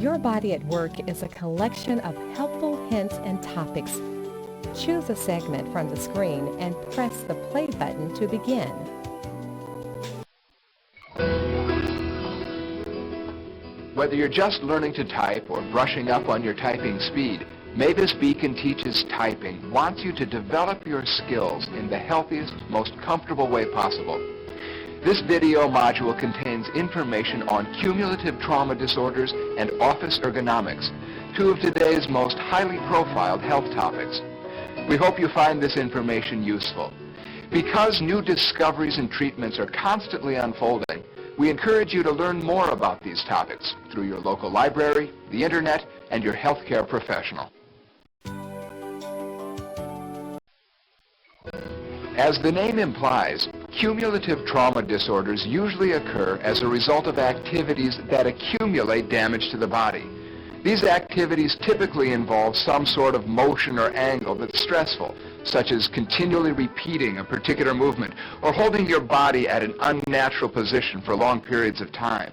Your Body at Work is a collection of helpful hints and topics. Choose a segment from the screen and press the play button to begin. Whether you're just learning to type or brushing up on your typing speed, Mavis Beacon Teaches Typing wants you to develop your skills in the healthiest, most comfortable way possible. This video module contains information on cumulative trauma disorders and office ergonomics, two of today's most highly profiled health topics. We hope you find this information useful. Because new discoveries and treatments are constantly unfolding, we encourage you to learn more about these topics through your local library, the internet, and your healthcare professional. As the name implies, cumulative trauma disorders usually occur as a result of activities that accumulate damage to the body. These activities typically involve some sort of motion or angle that's stressful, such as continually repeating a particular movement or holding your body at an unnatural position for long periods of time.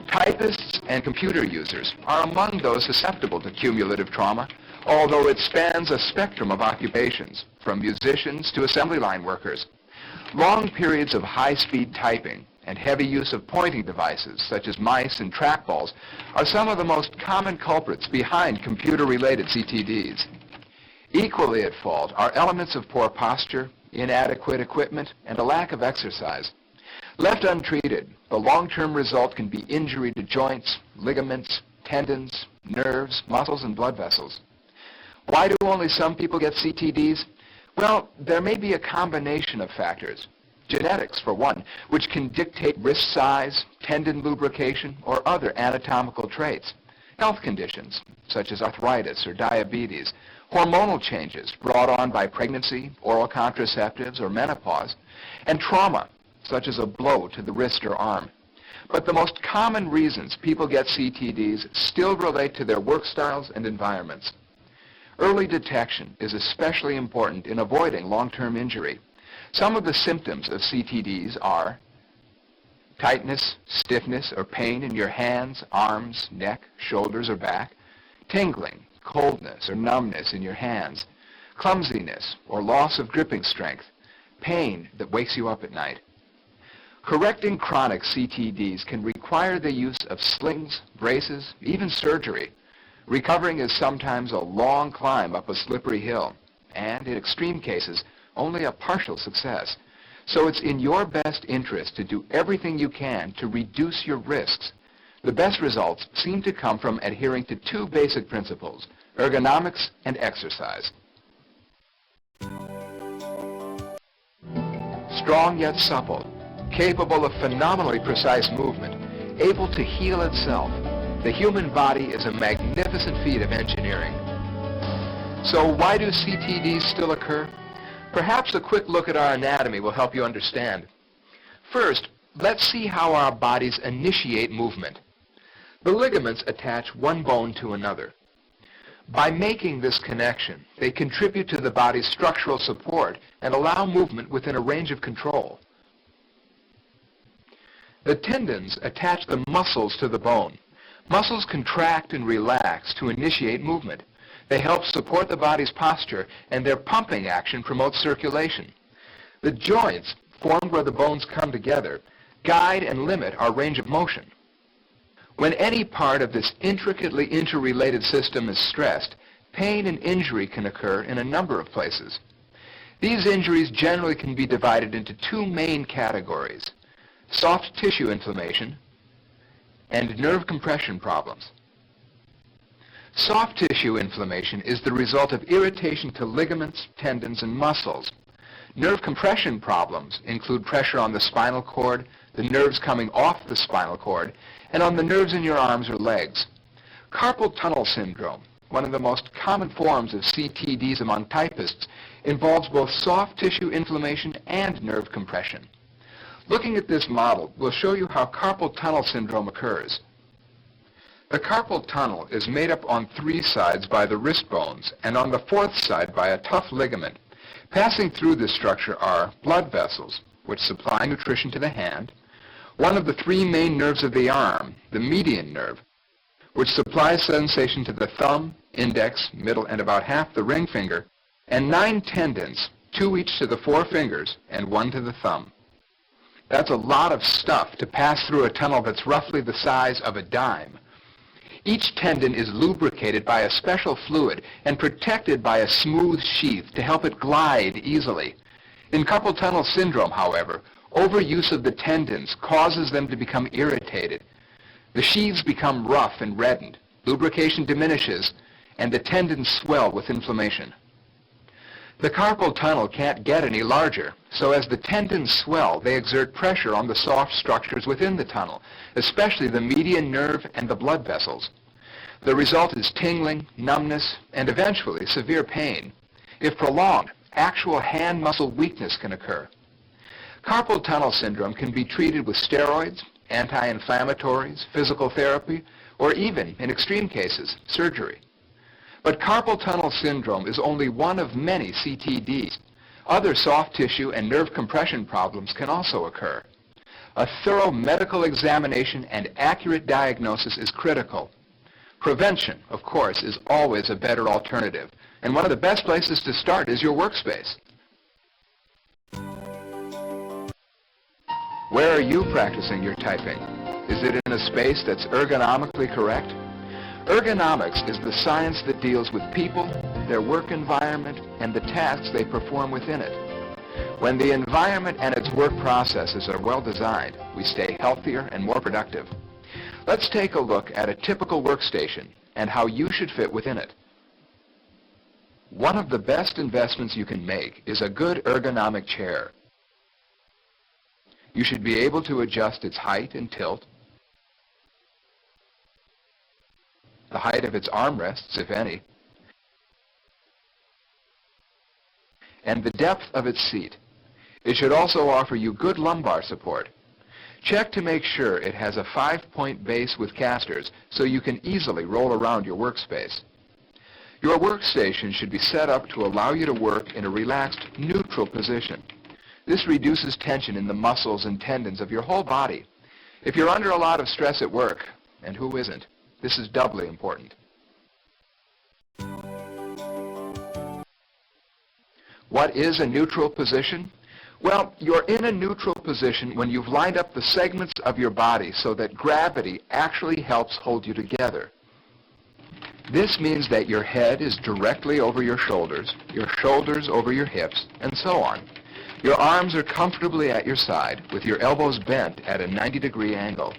Typists and computer users are among those susceptible to cumulative trauma, although it spans a spectrum of occupations, from musicians to assembly line workers. Long periods of high-speed typing and heavy use of pointing devices, such as mice and trackballs, are some of the most common culprits behind computer-related CTDs. Equally at fault are elements of poor posture, inadequate equipment, and a lack of exercise. Left untreated, the long-term result can be injury to joints, ligaments, tendons, nerves, muscles, and blood vessels. Why do only some people get CTDs? Well, there may be a combination of factors. Genetics, for one, which can dictate wrist size, tendon lubrication, or other anatomical traits. Health conditions, such as arthritis or diabetes. Hormonal changes brought on by pregnancy, oral contraceptives, or menopause. And trauma, such as a blow to the wrist or arm. But the most common reasons people get CTDs still relate to their work styles and environments. Early detection is especially important in avoiding long-term injury. Some of the symptoms of CTDs are tightness, stiffness, or pain in your hands, arms, neck, shoulders, or back, tingling, coldness, or numbness in your hands, clumsiness or loss of gripping strength, pain that wakes you up at night. Correcting chronic CTDs can require the use of slings, braces, even surgery. Recovering is sometimes a long climb up a slippery hill, and in extreme cases, only a partial success. So it's in your best interest to do everything you can to reduce your risks. The best results seem to come from adhering to two basic principles, ergonomics and exercise. Strong yet supple, capable of phenomenally precise movement, able to heal itself, the human body is a magnificent feat of engineering. So why do CTDs still occur? Perhaps a quick look at our anatomy will help you understand. First, let's see how our bodies initiate movement. The ligaments attach one bone to another. By making this connection, they contribute to the body's structural support and allow movement within a range of control. The tendons attach the muscles to the bone. Muscles contract and relax to initiate movement. They help support the body's posture, and their pumping action promotes circulation. The joints, formed where the bones come together, guide and limit our range of motion. When any part of this intricately interrelated system is stressed, pain and injury can occur in a number of places. These injuries generally can be divided into two main categories: soft tissue inflammation and nerve compression problems. Soft tissue inflammation is the result of irritation to ligaments, tendons, and muscles. Nerve compression problems include pressure on the spinal cord, the nerves coming off the spinal cord, and on the nerves in your arms or legs. Carpal tunnel syndrome, one of the most common forms of CTDs among typists, involves both soft tissue inflammation and nerve compression. Looking at this model will show you how carpal tunnel syndrome occurs. The carpal tunnel is made up on three sides by the wrist bones and on the fourth side by a tough ligament. Passing through this structure are blood vessels, which supply nutrition to the hand, one of the three main nerves of the arm, the median nerve, which supplies sensation to the thumb, index, middle, and about half the ring finger, and 9 tendons, 2 each to the 4 fingers and 1 to the thumb. That's a lot of stuff to pass through a tunnel that's roughly the size of a dime. Each tendon is lubricated by a special fluid and protected by a smooth sheath to help it glide easily. In carpal tunnel syndrome, however, overuse of the tendons causes them to become irritated. The sheaths become rough and reddened, lubrication diminishes, and the tendons swell with inflammation. The carpal tunnel can't get any larger, so as the tendons swell, they exert pressure on the soft structures within the tunnel, especially the median nerve and the blood vessels. The result is tingling, numbness, and eventually severe pain. If prolonged, actual hand muscle weakness can occur. Carpal tunnel syndrome can be treated with steroids, anti-inflammatories, physical therapy, or even, in extreme cases, surgery. But carpal tunnel syndrome is only one of many CTDs. Other soft tissue and nerve compression problems can also occur. A thorough medical examination and accurate diagnosis is critical. Prevention, of course, is always a better alternative, and one of the best places to start is your workspace. Where are you practicing your typing? Is it in a space that's ergonomically correct? Ergonomics is the science that deals with people, their work environment, and the tasks they perform within it. When the environment and its work processes are well designed, we stay healthier and more productive. Let's take a look at a typical workstation and how you should fit within it. One of the best investments you can make is a good ergonomic chair. You should be able to adjust its height and tilt, the height of its armrests, if any, and the depth of its seat. It should also offer you good lumbar support. Check to make sure it has a 5-point base with casters so you can easily roll around your workspace. Your workstation should be set up to allow you to work in a relaxed, neutral position. This reduces tension in the muscles and tendons of your whole body. If you're under a lot of stress at work, and who isn't, this is doubly important. What is a neutral position? Well, you're in a neutral position when you've lined up the segments of your body so that gravity actually helps hold you together. This means that your head is directly over your shoulders over your hips, and so on. Your arms are comfortably at your side with your elbows bent at a 90-degree angle.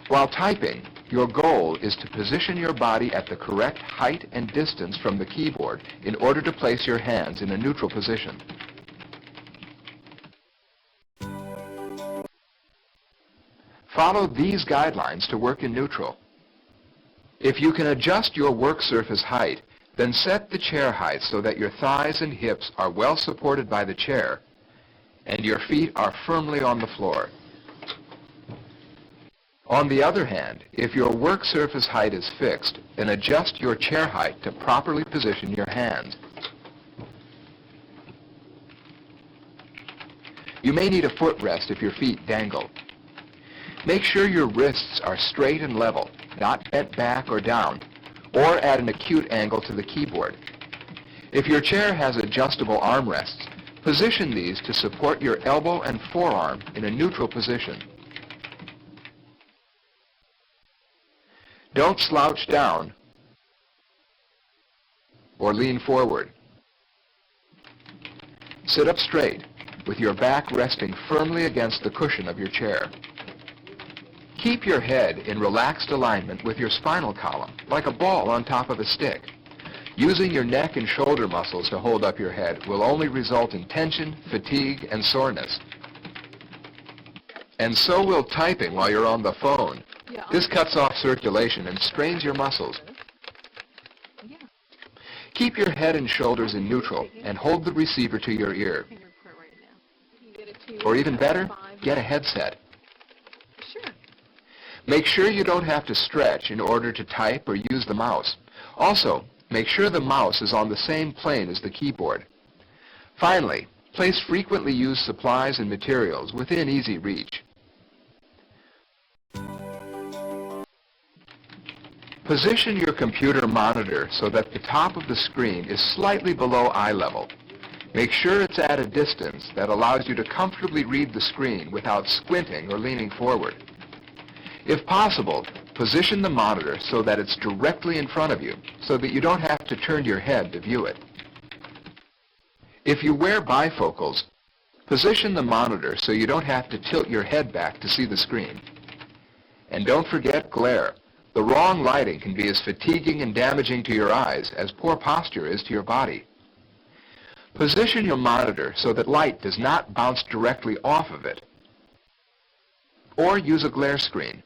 While typing, your goal is to position your body at the correct height and distance from the keyboard in order to place your hands in a neutral position. Follow these guidelines to work in neutral. If you can adjust your work surface height, then set the chair height so that your thighs and hips are well supported by the chair and your feet are firmly on the floor. On the other hand, if your work surface height is fixed, then adjust your chair height to properly position your hands. You may need a footrest if your feet dangle. Make sure your wrists are straight and level, not bent back or down, or at an acute angle to the keyboard. If your chair has adjustable armrests, position these to support your elbow and forearm in a neutral position. Don't slouch down or lean forward. Sit up straight with your back resting firmly against the cushion of your chair. Keep your head in relaxed alignment with your spinal column, like a ball on top of a stick. Using your neck and shoulder muscles to hold up your head will only result in tension, fatigue, and soreness. And so will typing while you're on the phone. This cuts off circulation and strains your muscles. Keep your head and shoulders in neutral and hold the receiver to your ear. Or even better, get a headset. Make sure you don't have to stretch in order to type or use the mouse. Also, make sure the mouse is on the same plane as the keyboard. Finally, place frequently used supplies and materials within easy reach. Position your computer monitor so that the top of the screen is slightly below eye level. Make sure it's at a distance that allows you to comfortably read the screen without squinting or leaning forward. If possible, position the monitor so that it's directly in front of you, so that you don't have to turn your head to view it. If you wear bifocals, position the monitor so you don't have to tilt your head back to see the screen. And don't forget glare. The wrong lighting can be as fatiguing and damaging to your eyes as poor posture is to your body. Position your monitor so that light does not bounce directly off of it. Or use a glare screen.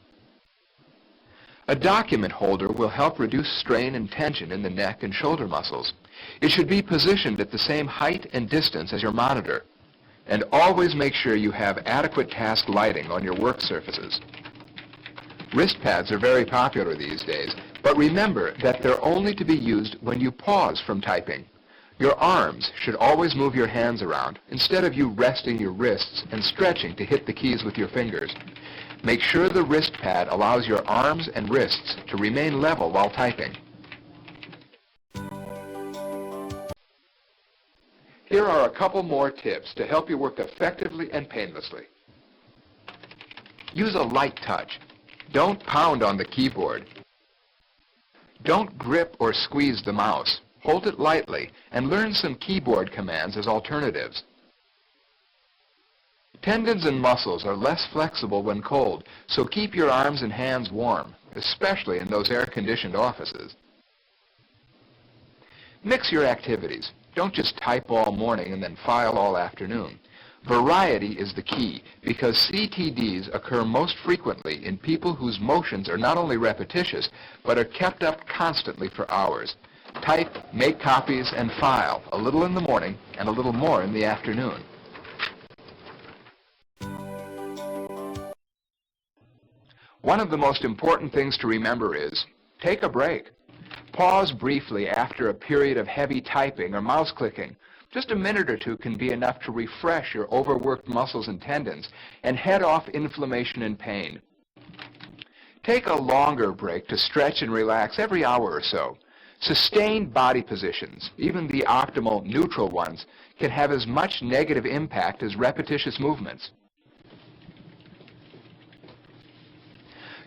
A document holder will help reduce strain and tension in the neck and shoulder muscles. It should be positioned at the same height and distance as your monitor. And always make sure you have adequate task lighting on your work surfaces. Wrist pads are very popular these days, but remember that they're only to be used when you pause from typing. Your arms should always move your hands around instead of you resting your wrists and stretching to hit the keys with your fingers. Make sure the wrist pad allows your arms and wrists to remain level while typing. Here are a couple more tips to help you work effectively and painlessly. Use a light touch. Don't pound on the keyboard. Don't grip or squeeze the mouse. Hold it lightly and learn some keyboard commands as alternatives. Tendons and muscles are less flexible when cold, so keep your arms and hands warm, especially in those air-conditioned offices. Mix your activities. Don't just type all morning and then file all afternoon. Variety is the key because CTDs occur most frequently in people whose motions are not only repetitious, but are kept up constantly for hours. Type, make copies, and file, a little in the morning and a little more in the afternoon. One of the most important things to remember is, take a break. Pause briefly after a period of heavy typing or mouse clicking. Just a minute or two can be enough to refresh your overworked muscles and tendons and head off inflammation and pain. Take a longer break to stretch and relax every hour or so. Sustained body positions, even the optimal neutral ones, can have as much negative impact as repetitious movements.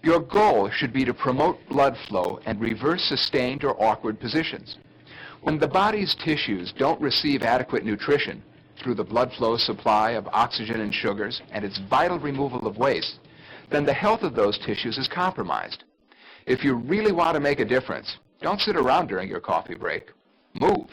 Your goal should be to promote blood flow and reverse sustained or awkward positions. When the body's tissues don't receive adequate nutrition through the blood flow supply of oxygen and sugars and its vital removal of waste, then the health of those tissues is compromised. If you really want to make a difference, don't sit around during your coffee break. Move.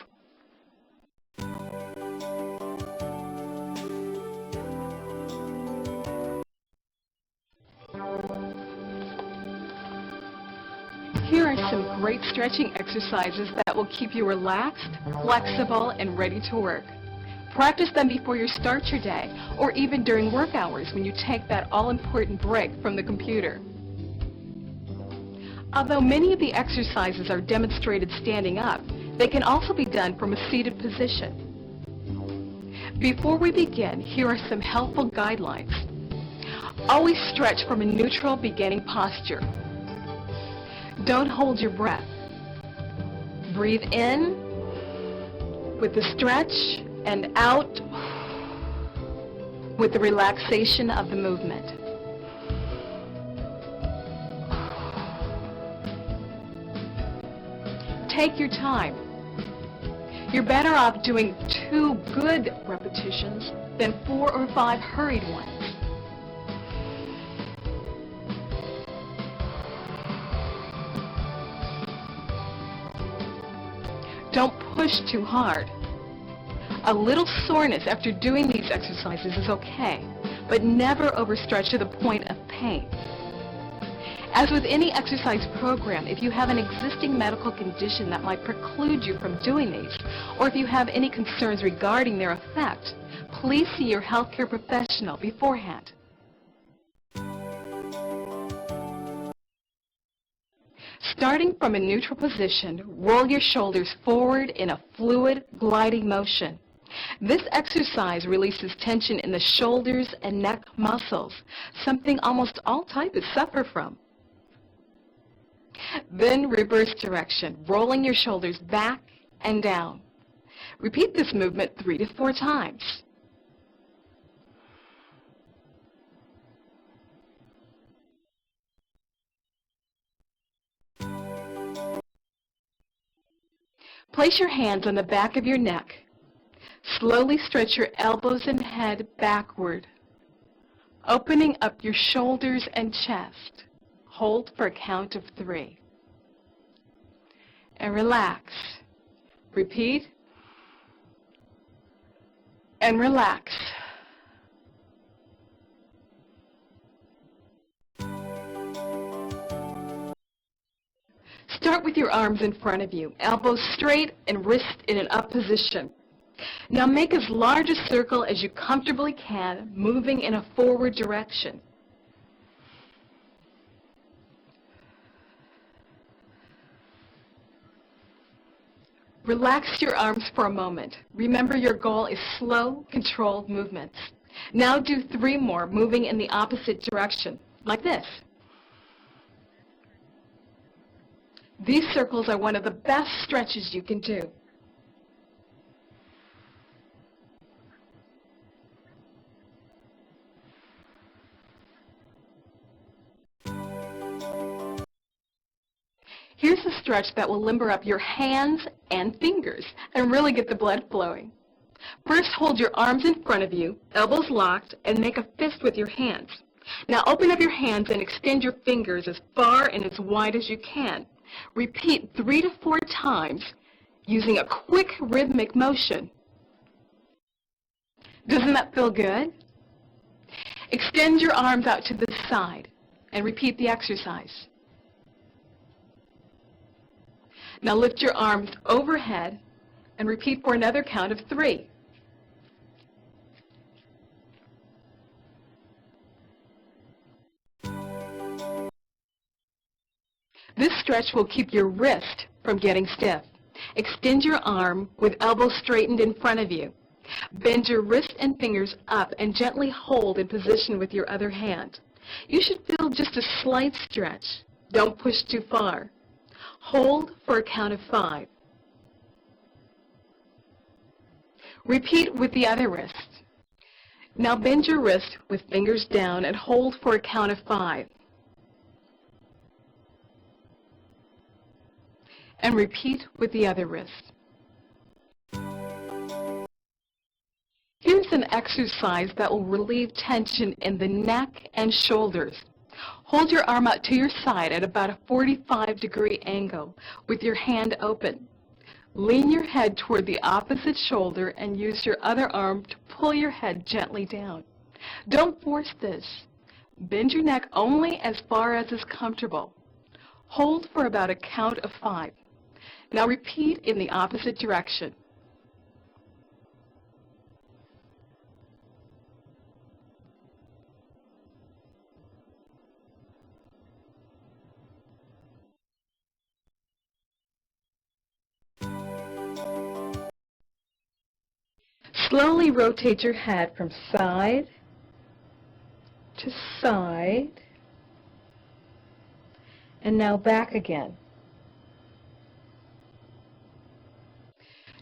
Here are some great stretching exercises that will keep you relaxed, flexible, and ready to work. Practice them before you start your day, or even during work hours when you take that all-important break from the computer. Although many of the exercises are demonstrated standing up, they can also be done from a seated position. Before we begin, here are some helpful guidelines. Always stretch from a neutral beginning posture. Don't hold your breath. Breathe in with the stretch and out with the relaxation of the movement. Take your time. You're better off doing 2 good repetitions than 4 or 5 hurried ones. Don't push too hard. A little soreness after doing these exercises is okay, but never overstretch to the point of pain. As with any exercise program, if you have an existing medical condition that might preclude you from doing these, or if you have any concerns regarding their effect, please see your healthcare professional beforehand. Starting from a neutral position, roll your shoulders forward in a fluid, gliding motion. This exercise releases tension in the shoulders and neck muscles, something almost all typists suffer from. Then reverse direction, rolling your shoulders back and down. Repeat this movement 3 to 4 times. Place your hands on the back of your neck. Slowly stretch your elbows and head backward, opening up your shoulders and chest. Hold for a count of 3. And relax. Repeat. And relax. Start with your arms in front of you, elbows straight and wrists in an up position. Now make as large a circle as you comfortably can, moving in a forward direction. Relax your arms for a moment. Remember, your goal is slow, controlled movements. Now do 3 more, moving in the opposite direction, like this. These circles are one of the best stretches you can do. Here's a stretch that will limber up your hands and fingers and really get the blood flowing. First, hold your arms in front of you, elbows locked, and make a fist with your hands. Now open up your hands and extend your fingers as far and as wide as you can. Repeat 3 to 4 times using a quick rhythmic motion. Doesn't that feel good? Extend your arms out to the side and repeat the exercise. Now lift your arms overhead and repeat for another count of 3. This stretch will keep your wrist from getting stiff. Extend your arm with elbows straightened in front of you. Bend your wrist and fingers up and gently hold in position with your other hand. You should feel just a slight stretch. Don't push too far. Hold for a count of 5. Repeat with the other wrist. Now bend your wrist with fingers down and hold for a count of 5. And repeat with the other wrist. Here's an exercise that will relieve tension in the neck and shoulders. Hold your arm out to your side at about a 45-degree angle with your hand open. Lean your head toward the opposite shoulder and use your other arm to pull your head gently down. Don't force this. Bend your neck only as far as is comfortable. Hold for about a count of 5. Now repeat in the opposite direction. Slowly rotate your head from side to side, and now back again.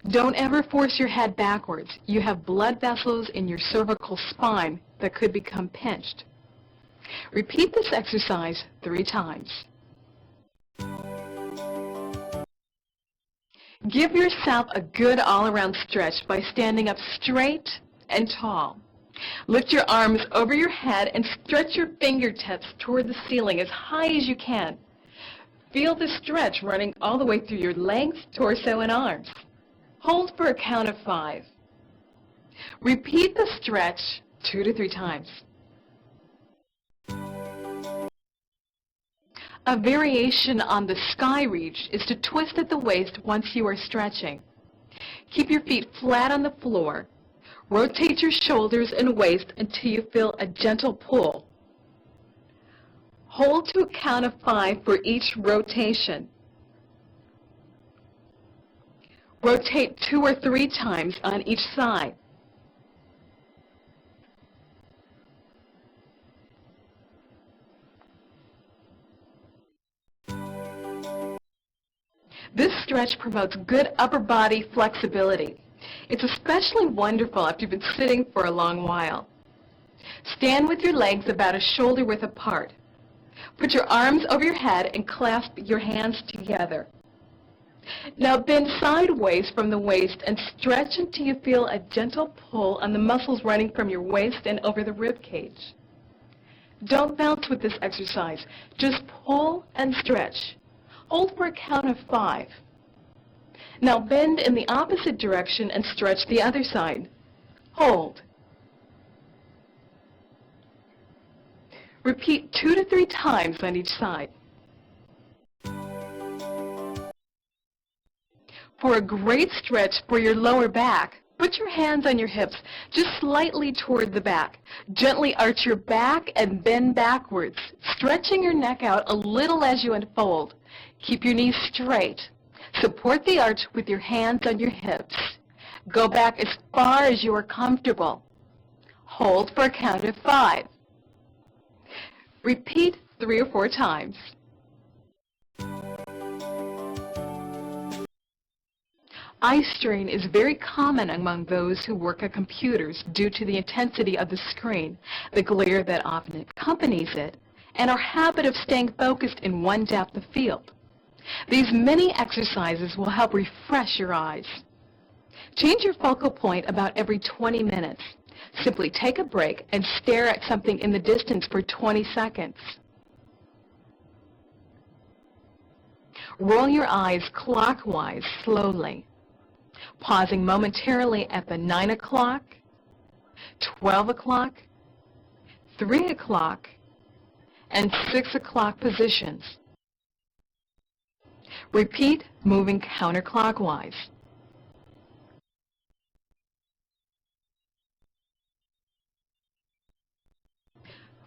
Don't ever force your head backwards. You have blood vessels in your cervical spine that could become pinched. Repeat this exercise 3 times. Give yourself a good all-around stretch by standing up straight and tall. Lift your arms over your head and stretch your fingertips toward the ceiling as high as you can. Feel the stretch running all the way through your legs, torso, and arms. Hold for a count of 5. Repeat the stretch 2 to 3 times. A variation on the sky reach is to twist at the waist once you are stretching. Keep your feet flat on the floor. Rotate your shoulders and waist until you feel a gentle pull. Hold to a count of 5 for each rotation. Rotate 2 or 3 times on each side. This stretch promotes good upper body flexibility. It's especially wonderful after you've been sitting for a long while. Stand with your legs about a shoulder width apart. Put your arms over your head and clasp your hands together. Now bend sideways from the waist and stretch until you feel a gentle pull on the muscles running from your waist and over the rib cage. Don't bounce with this exercise. Just pull and stretch. Hold for a count of 5. Now bend in the opposite direction and stretch the other side. Hold. Repeat 2 to 3 times on each side. For a great stretch for your lower back, put your hands on your hips just slightly toward the back. Gently arch your back and bend backwards, stretching your neck out a little as you unfold. Keep your knees straight. Support the arch with your hands on your hips. Go back as far as you are comfortable. Hold for a count of 5. Repeat 3 or 4 times. Eye strain is very common among those who work at computers due to the intensity of the screen, the glare that often accompanies it, and our habit of staying focused in one depth of field. These mini exercises will help refresh your eyes. Change your focal point about every 20 minutes. Simply take a break and stare at something in the distance for 20 seconds. Roll your eyes clockwise slowly, pausing momentarily at the 9 o'clock, 12 o'clock, 3 o'clock, and 6 o'clock positions. Repeat, moving counterclockwise.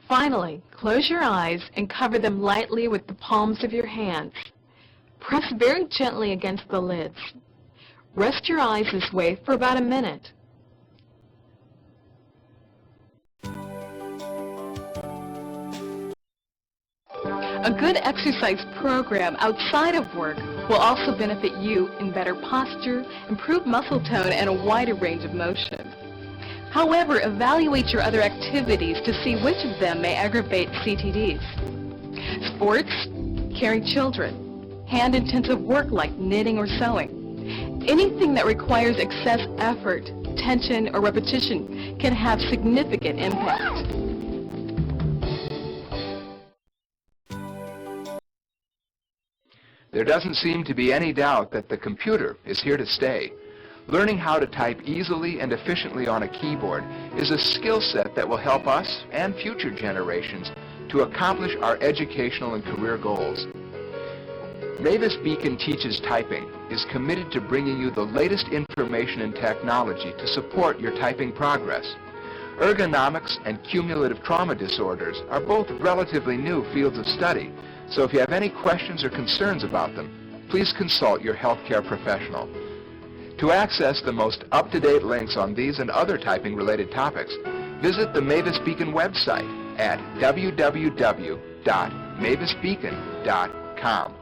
Finally, close your eyes and cover them lightly with the palms of your hands. Press very gently against the lids. Rest your eyes this way for about a minute. A good exercise program outside of work will also benefit you in better posture, improved muscle tone, and a wider range of motion. However, evaluate your other activities to see which of them may aggravate CTDs. Sports, caring children, hand-intensive work like knitting or sewing. Anything that requires excess effort, tension, or repetition can have significant impact. There doesn't seem to be any doubt that the computer is here to stay. Learning how to type easily and efficiently on a keyboard is a skill set that will help us and future generations to accomplish our educational and career goals. Mavis Beacon Teaches Typing is committed to bringing you the latest information and technology to support your typing progress. Ergonomics and cumulative trauma disorders are both relatively new fields of study, so if you have any questions or concerns about them, please consult your healthcare professional. To access the most up-to-date links on these and other typing-related topics, visit the Mavis Beacon website at www.mavisbeacon.com.